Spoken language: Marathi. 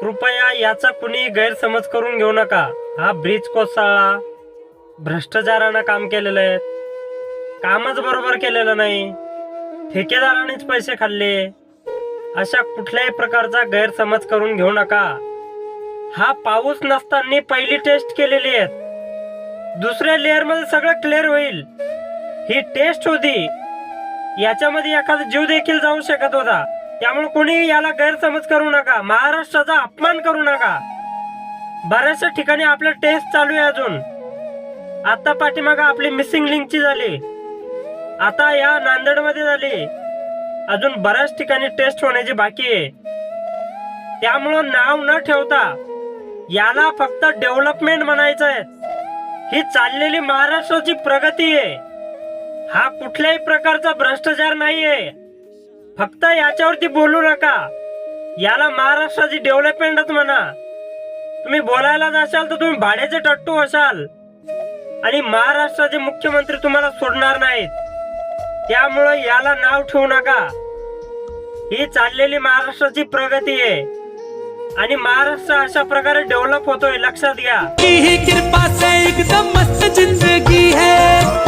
कृपया याचा कुणी गैरसमज करून घेऊ नका. हा ब्रिज कोसळला, भ्रष्टाचारानं काम केलेलं आहे, कामच बरोबर केलेलं नाही, ठेकेदारानेच पैसे खाल्ले, अशा कुठल्याही प्रकारचा गैरसमज करून घेऊ नका. हा पाऊस नसताना पहिली टेस्ट केलेली आहे. दुसऱ्या लेअर मध्ये सगळं क्लिअर होईल. ही टेस्ट होती, याच्यामध्ये एखादा जीव देखील जाऊ शकत होता. त्यामुळे कोणी याला गैरसमज करू नका, महाराष्ट्राचा अपमान करू नका. बऱ्याचशा ठिकाणी आपल्या टेस्ट चालू आहे अजून. आता पाठीमागं आपली मिसिंग लिंकची झाली, आता या नांदेड मध्ये झाली, अजून बऱ्याच ठिकाणी टेस्ट होण्याची बाकी आहे. त्यामुळं नाव न ठेवता याला फक्त डेव्हलपमेंट म्हणायचं आहे. ही चाललेली महाराष्ट्राची प्रगती आहे. हा कुठल्याही प्रकारचा भ्रष्टाचार नाहीये. फक्त याच्यावरती बोलू नका. याला महाराष्ट्राची डेव्हलपमेंटच म्हणा. तुम्ही बोलायला जाशाल तर तुम्ही भाड्याचे टट्टू असाल आणि महाराष्ट्राचे मुख्यमंत्री तुम्हाला सोडणार नाहीत. त्यामुळे याला नाव ठेवू नका. ही चाललेली महाराष्ट्राची प्रगती आहे आणि महाराष्ट्र अशा प्रकारे डेव्हलप होतोय, लक्षात घ्या. की ही कृपा से एकदम मस्त जिंदगी है.